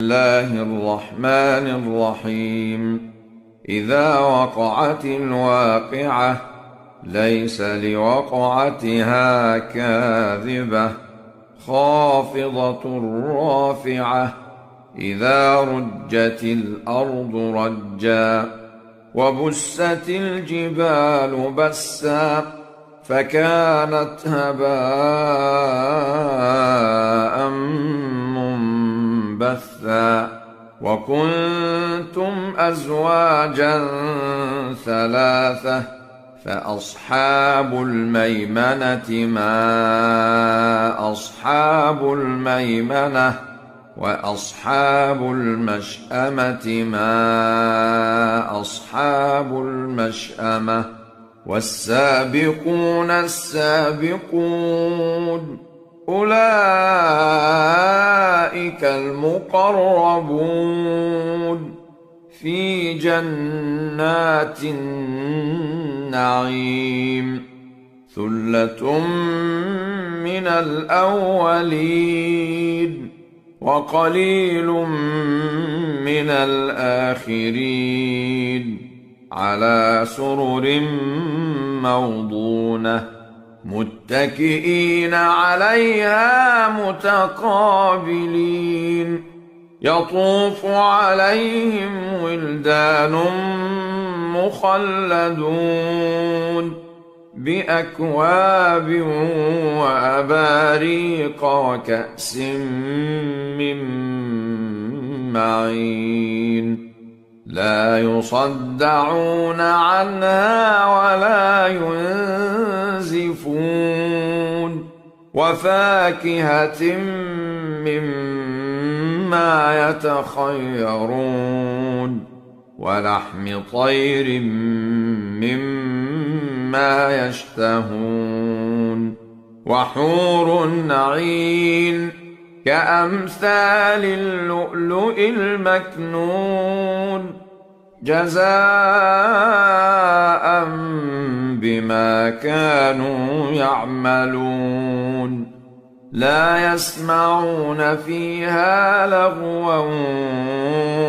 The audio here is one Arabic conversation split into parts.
الله الرحمن الرحيم. إذا وقعت الواقعة ليس لوقعتها كاذبة خافضة رافعة إذا رجت الأرض رجا وبست الجبال بسا فكانت هباء منبثا وكنتم أزواجا ثلاثة فأصحاب الميمنة ما أصحاب الميمنة وأصحاب المشأمة ما أصحاب المشأمة والسابقون السابقون أولئك المقربون في جنات النعيم ثلة من الأولين وقليل من الآخرين على سرر موضونة متكئين عليها متقابلين يطوف عليهم ولدان مخلدون بأكواب وأباريق وكأس من معين لا يصدعون عنها ولا ينزفون وفاكهة مما يتخيرون ولحم طير مما يشتهون وحور عين كأمثال اللؤلؤ المكنون جزاء بما كانوا يعملون لا يسمعون فيها لغوا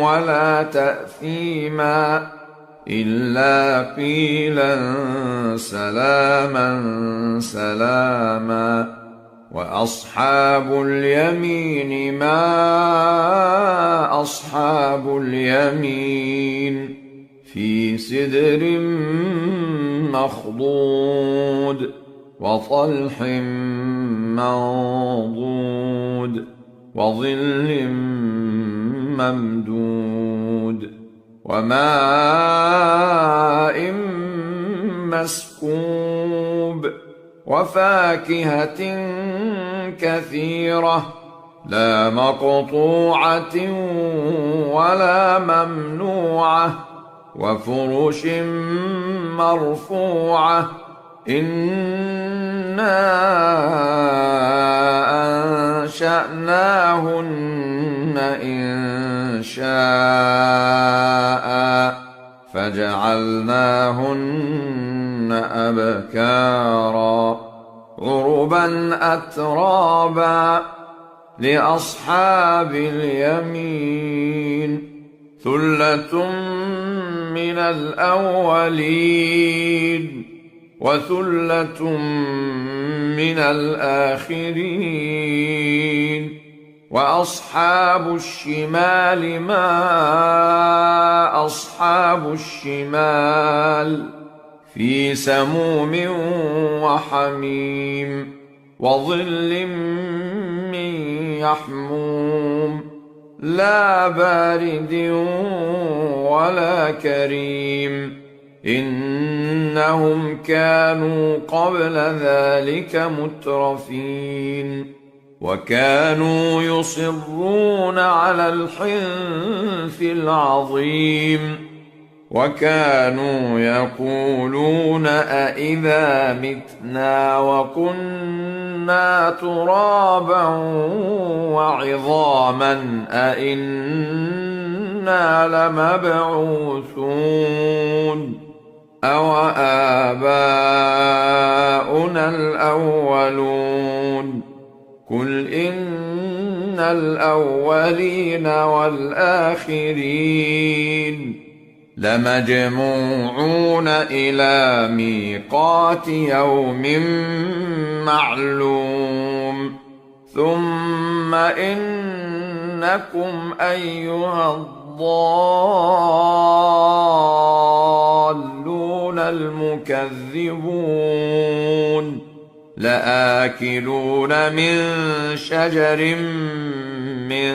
ولا تأثيما إلا قيلا سلاما سلاما وأصحاب اليمين ما أصحاب اليمين في سدر مخضود وطلح منضود وظل ممدود وماء مسكوب وفاكهة كثيرة لا مقطوعة ولا ممنوعة وفرش مرفوعة إنا أنشأناهن إنشاء فجعلناهن أبكارا عربا أترابا لأصحاب اليمين ثلة من الأولين وثلة من الآخرين وأصحاب الشمال ما أصحاب الشمال في سموم وحميم وظل من يحموم لا بارد ولا كريم إنهم كانوا قبل ذلك مترفين وكانوا يصرون على الحنث العظيم وكانوا يقولون أإذا متنا وكنا ترابا وعظاما أإنا لمبعوثون أوآباؤنا الأولون قل إن الأولين والآخرين لمجموعون إلى ميقات يوم معلوم ثم إنكم أيها الضالون المكذبون لآكلون من شجر من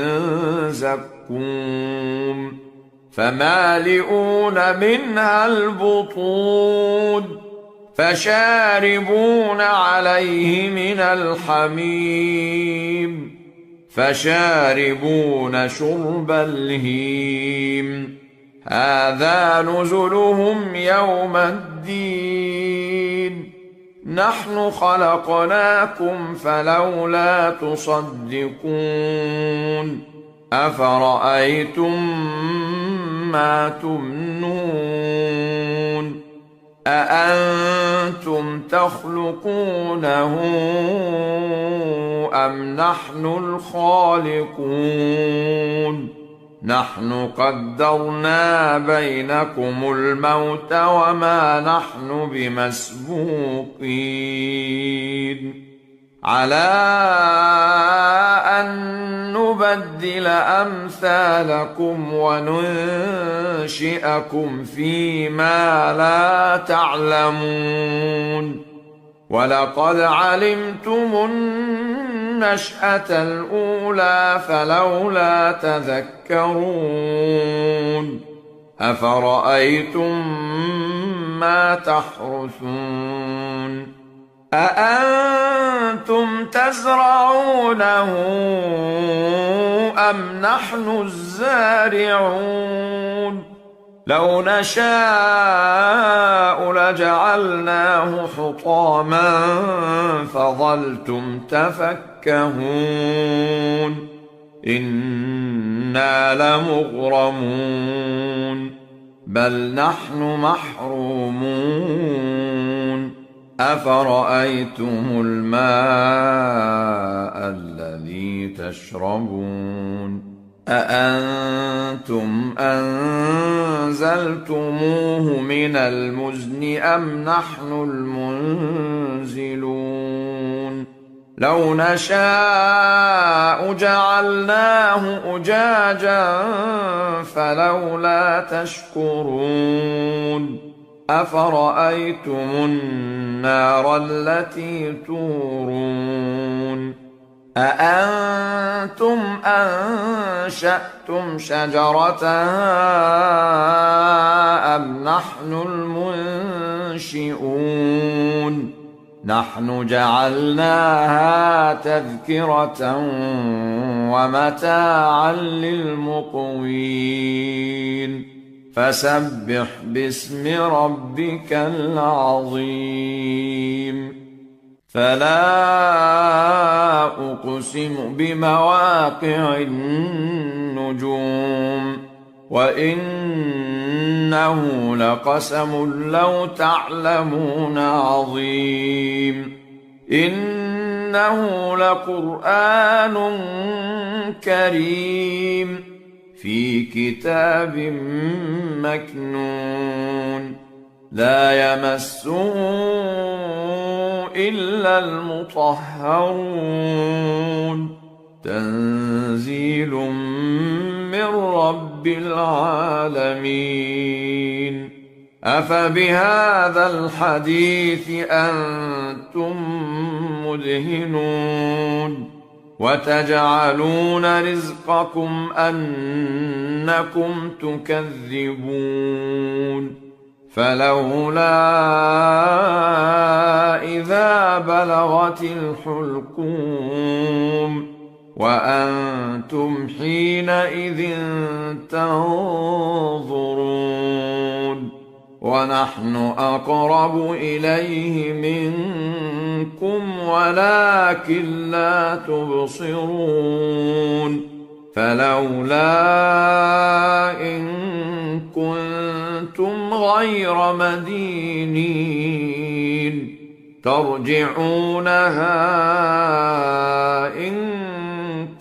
زقوم فمالئون منها البطون فشاربون عليه من الحميم فشاربون شرب الهيم هذا نزلهم يوم الدين نحن خلقناكم فلولا تصدقون أفرأيتم ما تمنون أأنتم تخلقونه أم نحن الخالقون نحن قدرنا بينكم الموت وما نحن بمسبوقين على أن نبدل أمثالكم وننشئكم فيما لا تعلمون ولقد علمتم النشأة الأولى فلولا تذكرون أفرأيتم ما تحرثون أأنتم تزرعونه أم نحن الزارعون لو نشاء لجعلناه حطاما فظلتم تفكهون إنا لمغرمون بل نحن محرومون أفرأيتم الماء الذي تشربون أأنتم أنزلتموه من المزن أم نحن المنزلون لو نشاء جعلناه أجاجا فلولا تشكرون أفرأيتم النار التي تورون أأنتم أنشأتم شجرتها أم نحن المنشئون نحن جعلناها تذكرة ومتاعا للمقوين فسبح باسم ربك العظيم فلا أقسم بمواقع النجوم وإنه لقسم لو تعلمون عظيم إنه لقرآن كريم في كتاب مكنون لا يمسه إلا المطهرون تنزيل من رب العالمين أفبهذا الحديث أنتم مدهنون وتجعلون رزقكم أنكم تكذبون فلولا إذا بلغت الحلقوم وأنتم حينئذ تنظرون ونحن أقرب إليه منكم ولكن لا تبصرون فلولا إن كنتم غير مدينين ترجعونها إن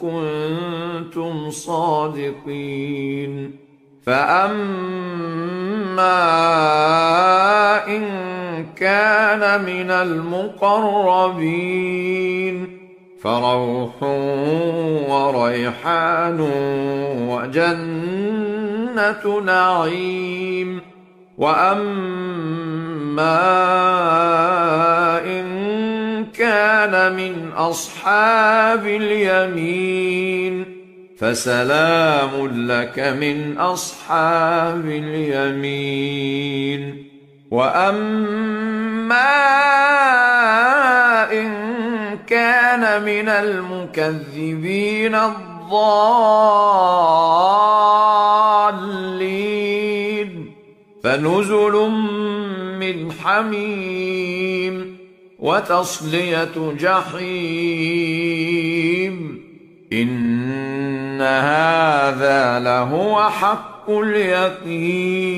كنتم صادقين. فأما إن كان من المقربين فروح وريحان وجنة نعيم. وأما إن كان من أصحاب اليمين فسلام لك من أصحاب اليمين. وأما إن كان من المكذبين الضالين فنزل من حميم وتصلية جحيم. إن هذا لهو حق اليقين.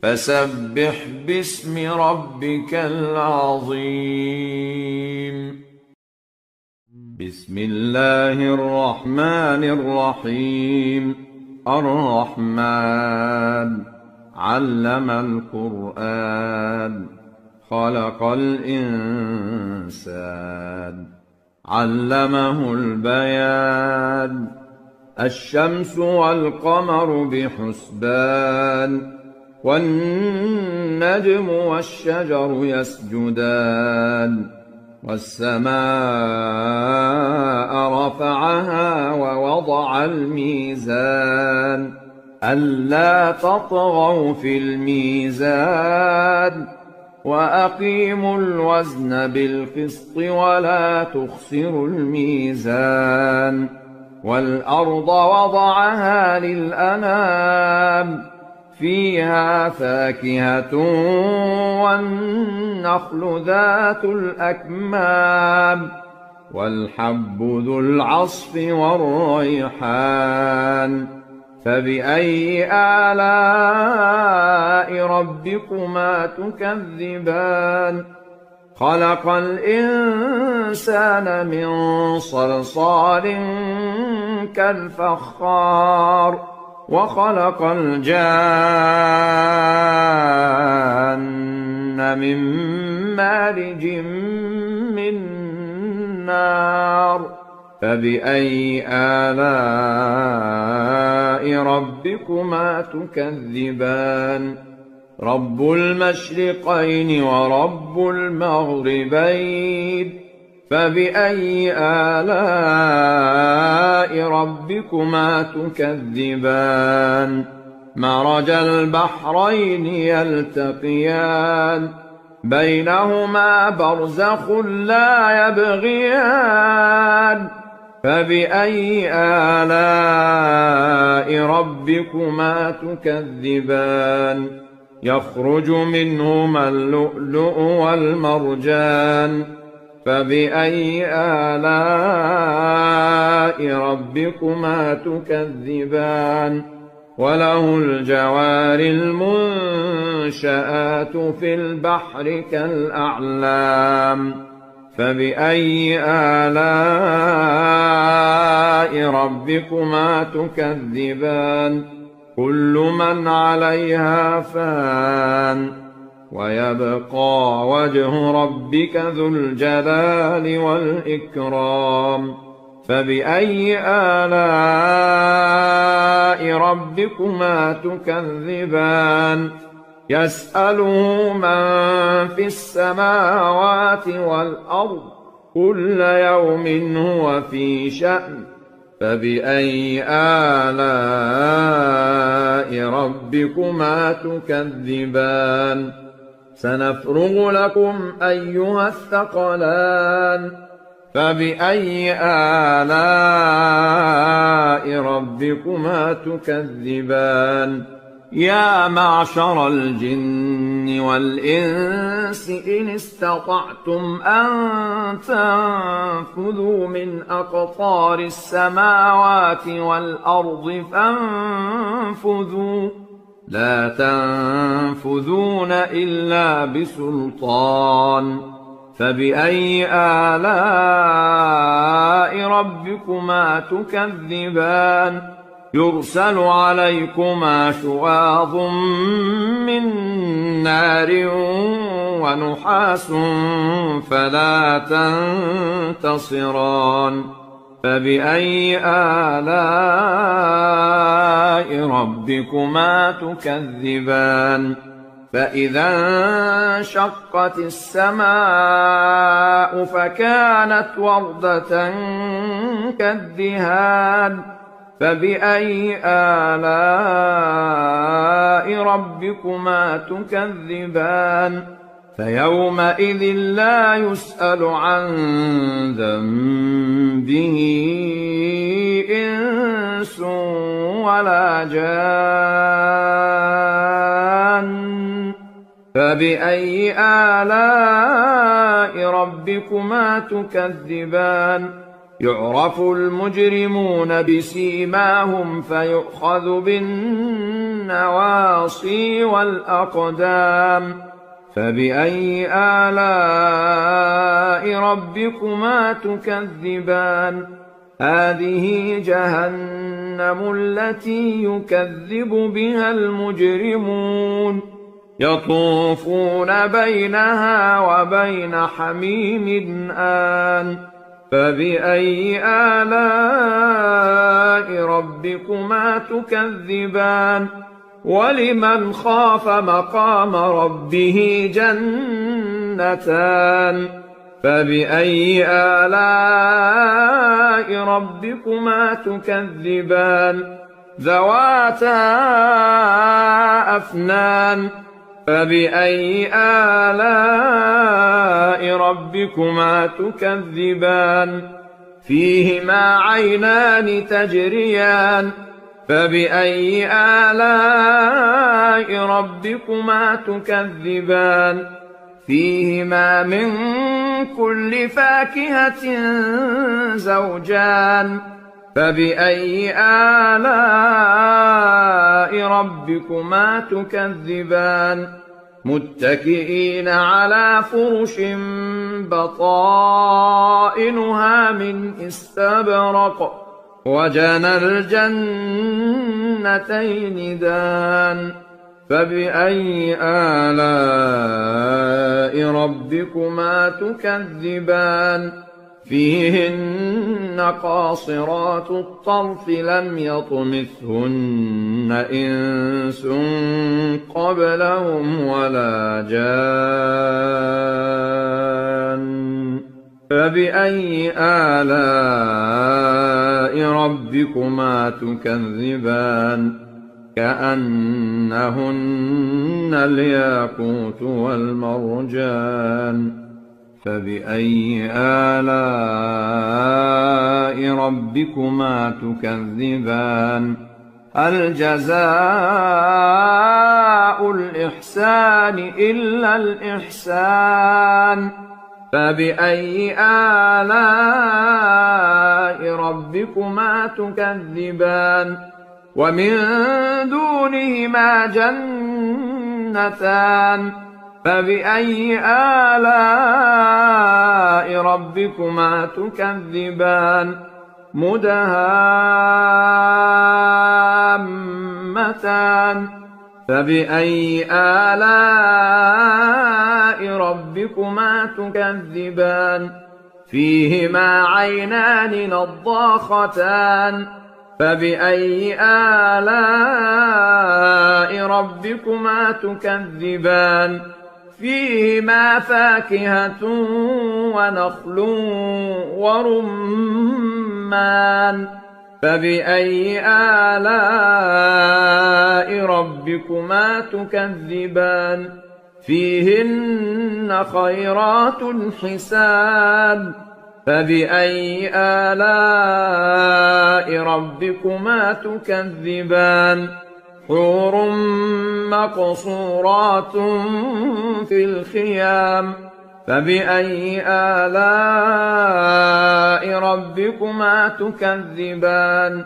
فسبح باسم ربك العظيم. بسم الله الرحمن الرحيم. الرحمن علم القرآن خلق الإنسان علمه البيان. الشمس والقمر بحسبان والنجم والشجر يسجدان. والسماء رفعها ووضع الميزان ألا تطغوا في الميزان وأقيموا الوزن بالقسط ولا تخسروا الميزان. والأرض وضعها للأنام فيها فاكهة والنخل ذات الأكمام والحب ذو العصف والريحان. فبأي آلاء ربكما تكذبان؟ خلق الإنسان من صلصال كالفخار وخلق الجان من مارج من نار. فبأي آلاء ربكما تكذبان؟ رب المشرقين ورب المغربين. فبأي آلاء ربكما تكذبان؟ مرج البحرين يلتقيان بينهما برزخ لا يبغيان. فبأي آلاء ربكما تكذبان؟ يخرج منهما اللؤلؤ والمرجان. فبأي آلاء ربكما تكذبان؟ وله الجوار المنشآت في البحر كالأعلام. فبأي آلاء ربكما تكذبان؟ كل من عليها فان ويبقى وجه ربك ذو الجلال والإكرام. فبأي آلاء ربكما تكذبان؟ يسأله من في السماوات والأرض كل يوم هو في شأن. فبأي آلاء ربكما تكذبان؟ سنفرغ لكم أيها الثقلان. فبأي آلاء ربكما تكذبان؟ يا معشر الجن والإنس إن استطعتم أن تنفذوا من أقطار السماوات والأرض فانفذوا لا تنفذون إلا بسلطان. فبأي آلاء ربكما تكذبان يرسل عليكما شواظ من نار ونحاس فلا تنتصران فبأي آلاء ربكما تكذبان فإذا انشقت السماء فكانت وردة كالدهان فبأي آلاء ربكما تكذبان فيومئذ لا يسأل عن ذنبه إنس ولا جان فبأي آلاء ربكما تكذبان يعرف المجرمون بسيماهم فيؤخذ بالنواصي والأقدام فبأي آلاء ربكما تكذبان هذه جهنم التي يكذب بها المجرمون يطوفون بينها وبين حميم آن فبأي آلاء ربكما تكذبان ولمن خاف مقام ربه جنتان فبأي آلاء ربكما تكذبان ذواتا أفنان فبأي آلاء ربكما تكذبان فيهما عينان تجريان فبأي آلاء ربكما تكذبان فيهما من كل فاكهة زوجان فبأي آلاء ربكما تكذبان متكئين على فرش بطائنها من استبرق وجنى الجنتين دان فبأي آلاء ربكما تكذبان فيهن قاصرات الطرف لم يطمثهن إنس قبلهم ولا جان فبأي آلاء ربكما تكذبان كأنهن الياقوت والمرجان فبأي آلاء ربكما تكذبان هل جزاء الإحسان إلا الإحسان فبأي آلاء ربكما تكذبان ومن دونهما جنتان فبأي آلاء ربكما تكذبان مدهامتان فبأي آلاء ربكما تكذبان فيهما عينان نضاختان فبأي آلاء ربكما تكذبان فيهما فاكهة ونخل ورمان فبأي آلاء ربكما تكذبان فيهن خيرات حسان فبأي آلاء ربكما تكذبان حور مقصورات في الخيام فبأي آلاء ربكما تكذبان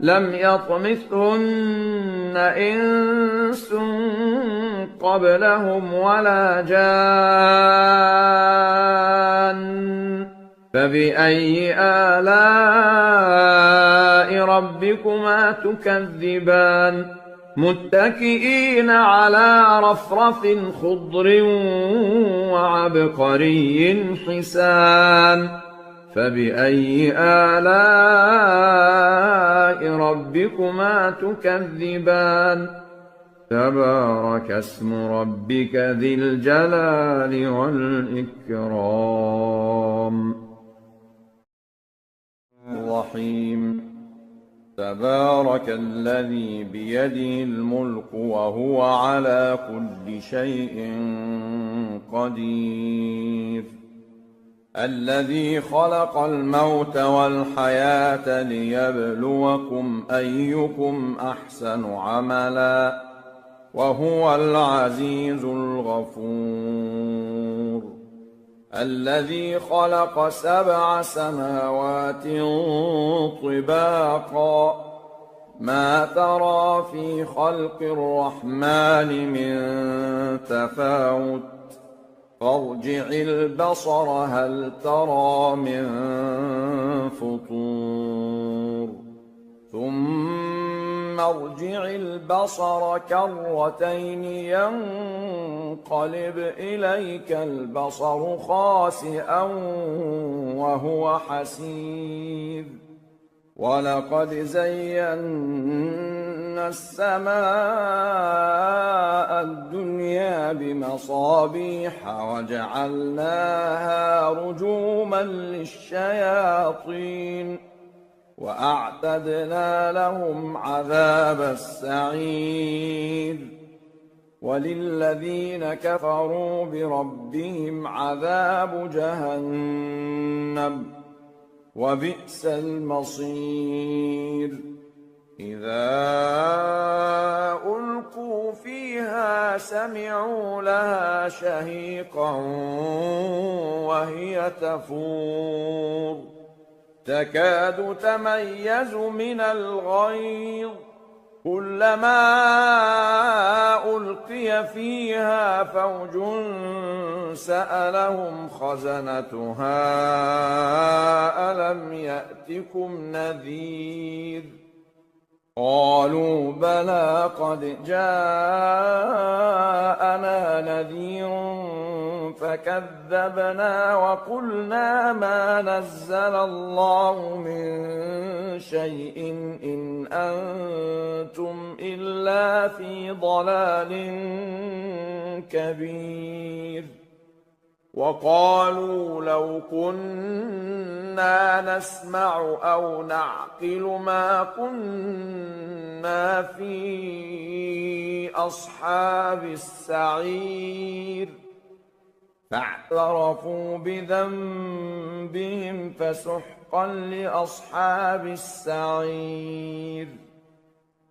لم يطمثهن إنس قبلهم ولا جان فبأي آلاء ربكما تكذبان متكئين على رفرف خضر وعبقري حسان فبأي آلاء ربكما تكذبان تبارك اسم ربك ذي الجلال والإكرام الرحيم تبارك الذي بيده الملك وهو على كل شيء قدير الذي خلق الموت والحياة ليبلوكم أيكم أحسن عملا وهو العزيز الغفور الذي خلق 7 سماوات طباقا ما ترى في خلق الرحمن من تفاوت فارجع البصر هل ترى من فطور ثم ارجع البصر كرتين ينقلب إليك البصر خاسئا وهو حسير ولقد زينا السماء الدنيا بمصابيح وجعلناها رجوما للشياطين وأعتدنا لهم عذاب السعير وللذين كفروا بربهم عذاب جهنم وبئس المصير إذا ألقوا فيها سمعوا لها شهيقا وهي تفور تكاد تميز من الغيظ كلما ألقي فيها فوج سألهم خزنتها ألم يأتكم نذير قالوا بلى قد جاءنا نذير فكذبنا وقلنا ما نزل الله من شيء إن أنتم إلا في ضلال كبير وقالوا لو كنا نسمع أو نعقل ما كنا في أصحاب السعير فاعترفوا بذنبهم فسحقا لأصحاب السعير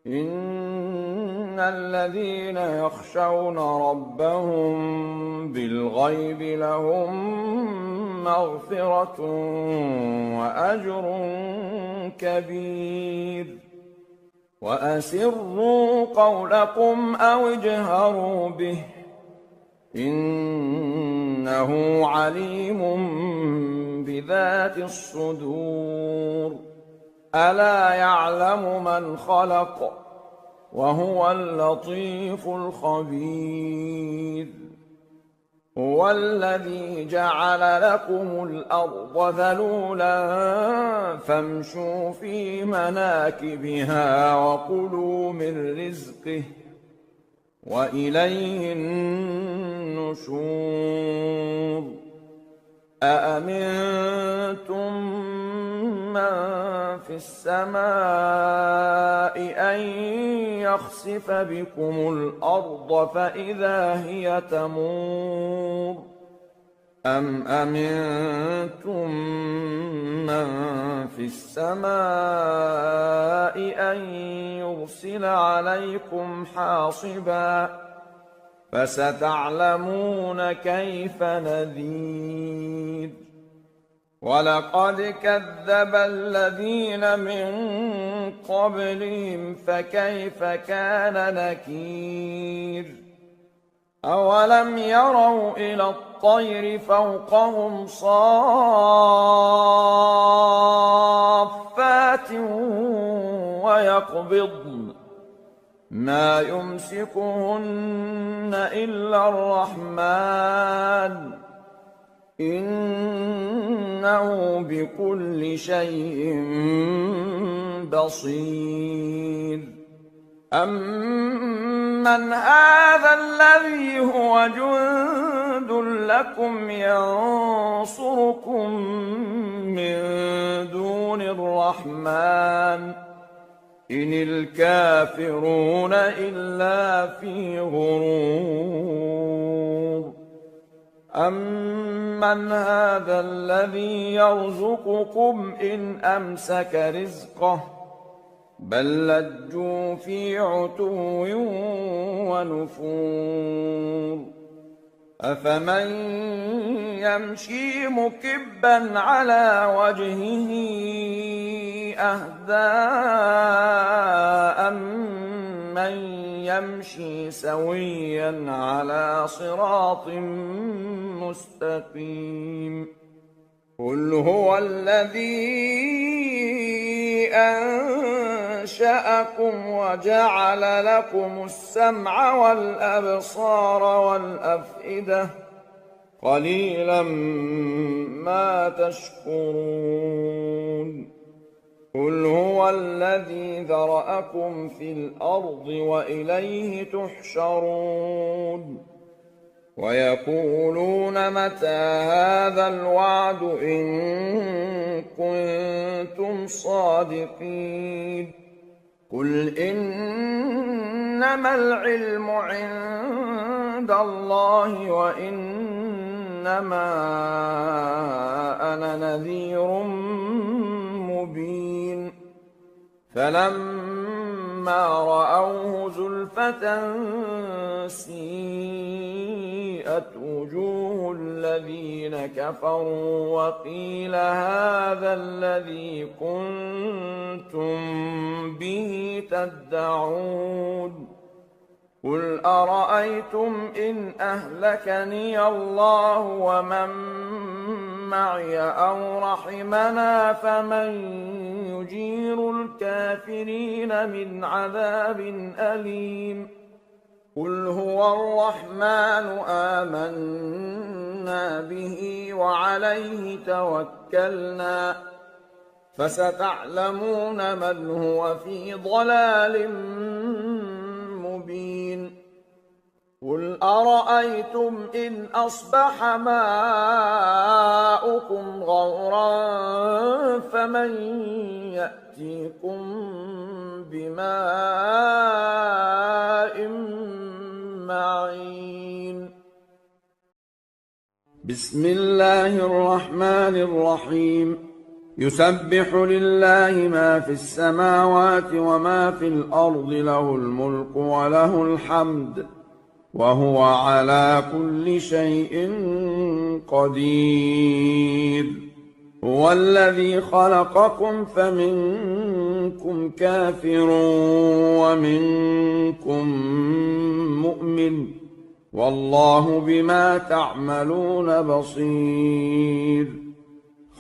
إن الذين يخشون ربهم بالغيب لهم مغفرة وأجر كبير وأسروا قولكم أو اجهروا به إنه عليم بذات الصدور ألا يعلم من خلق وهو اللطيف الخبير هو الذي جعل لكم الأرض ذلولا فامشوا في مناكبها وكلوا من رزقه وإليه النشور أأمنتم من في السماء أن يخسف بكم الأرض فإذا هي تمور أم أمنتم من في السماء أن يرسل عليكم حاصبا فستعلمون كيف نذير ولقد كذب الذين من قبلهم فكيف كان نكير أولم يروا إلى الطير فوقهم صافات ويقبضن ما يمسكهن إلا الرحمن إنه بكل شيء بصير أمن هذا الذي هو جند لكم ينصركم من دون الرحمن إن الكافرون إلا في غرور أمن هذا الذي يرزقكم إن أمسك رزقه بل لجوا في عتو ونفور أفمن يمشي مكبا على وجهه أهدى أمن يمشي سويا على صراط مستقيم قل هو الذي أنشأكم وجعل لكم السمع والأبصار والأفئدة قليلا ما تشكرون قل هو الذي ذرأكم في الأرض وإليه تحشرون ويقولون متى هذا الوعد إن كنتم صادقين قل إنما العلم عند الله وإنما أنا نذير مبين فلما رأوه زلفة سيئت وجوه الذين كفروا وقيل هذا الذي كنتم به تدعون قل أرأيتم إن أهلكني الله ومن معي أو رحمنا فمن يجير الكافرين من عذاب أليم قل هو الرحمن آمنا به وعليه توكلنا فستعلمون من هو في ضلال مبين قل أرأيتم إن أصبح ماؤكم غورا فمن يأتيكم بماء معين بسم الله الرحمن الرحيم يسبح لله ما في السماوات وما في الأرض له الملك وله الحمد وهو على كل شيء قدير هو الذي خلقكم فمنكم كافر ومنكم مؤمن والله بما تعملون بصير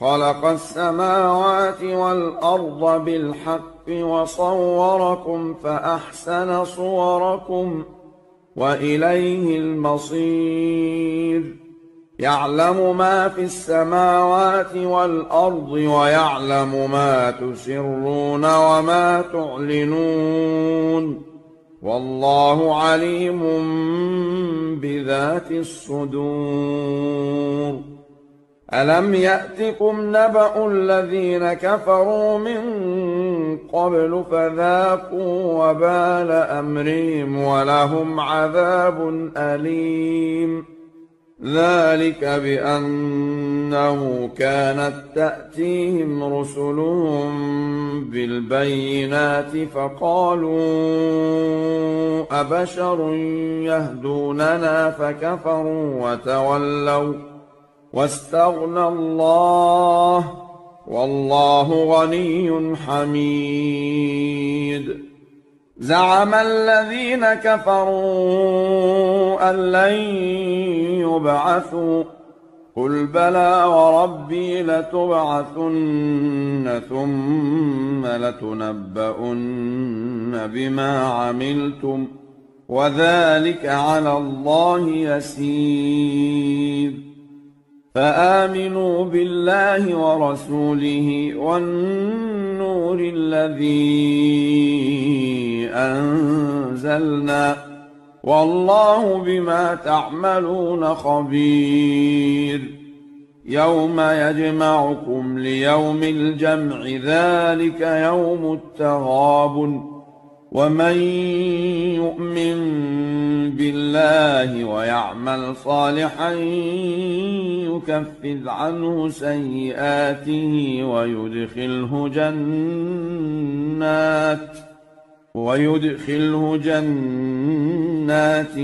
خلق السماوات والأرض بالحق وصوركم فأحسن صوركم وإليه المصير يعلم ما في السماوات والأرض ويعلم ما تسرون وما تعلنون والله عليم بذات الصدور ألم يأتكم نبأ الذين كفروا من قبل فذاقوا وبال أمرهم ولهم عذاب أليم ذلك بأنه كانت تأتيهم رسلهم بالبينات فقالوا أبشر يهدوننا فكفروا وتولوا واستغنى الله والله غني حميد. زعم الذين كفروا أن لن يبعثوا قل بلى وربي لتبعثن ثم لتنبؤن بما عملتم وذلك على الله يسير. فآمنوا بالله ورسوله والنور الذي أنزلنا والله بما تعملون خبير. يوم يجمعكم ليوم الجمع ذلك يوم التغابن. ومن يؤمن بالله ويعمل صالحا يكفر عنه سيئاته ويدخله جنات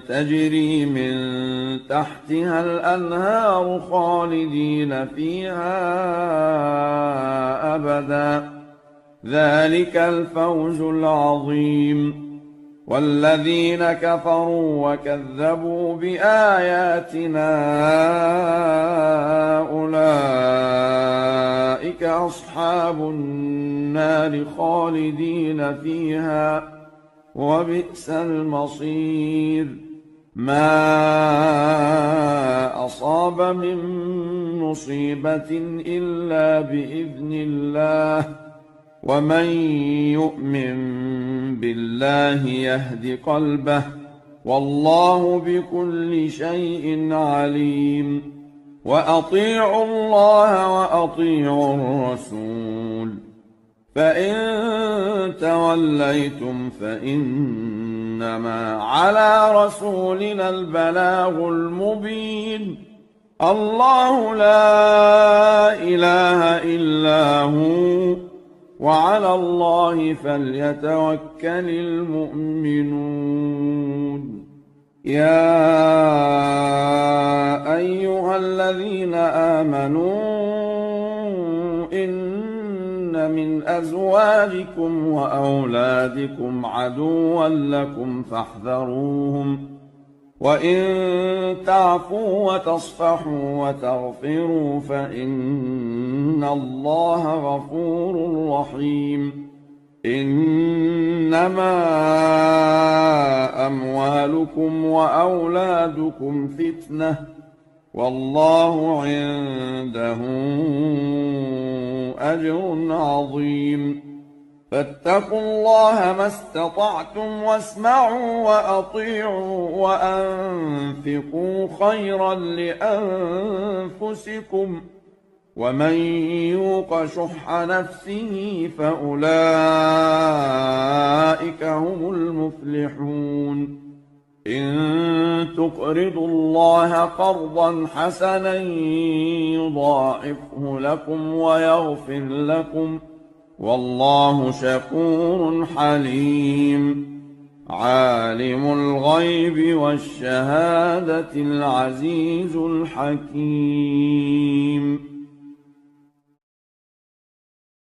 تجري من تحتها الأنهار خالدين فيها أبدا ذلك الفوز العظيم. والذين كفروا وكذبوا بآياتنا أولئك أصحاب النار خالدين فيها وبئس المصير. ما أصاب من مصيبة إلا بإذن الله ومن يؤمن بالله يهد قلبه والله بكل شيء عليم. وأطيعوا الله وأطيعوا الرسول فإن توليتم فإنما على رسولنا البلاغ المبين. الله لا إله إلا هو وعلى الله فليتوكل المؤمنون. يا أيها الذين آمنوا إن من أزواجكم وأولادكم عدوا لكم فاحذروهم وإن تعفوا وتصفحوا وتغفروا فإن الله غفور رحيم. إنما أموالكم وأولادكم فتنة والله عنده أجر عظيم. فاتقوا الله ما استطعتم واسمعوا وأطيعوا وأنفقوا خيرا لأنفسكم ومن يوق شح نفسه فأولئك هم المفلحون. إن تقرضوا الله قرضا حسنا يضاعفه لكم ويغفر لكم والله شكور حليم. عالم الغيب والشهادة العزيز الحكيم.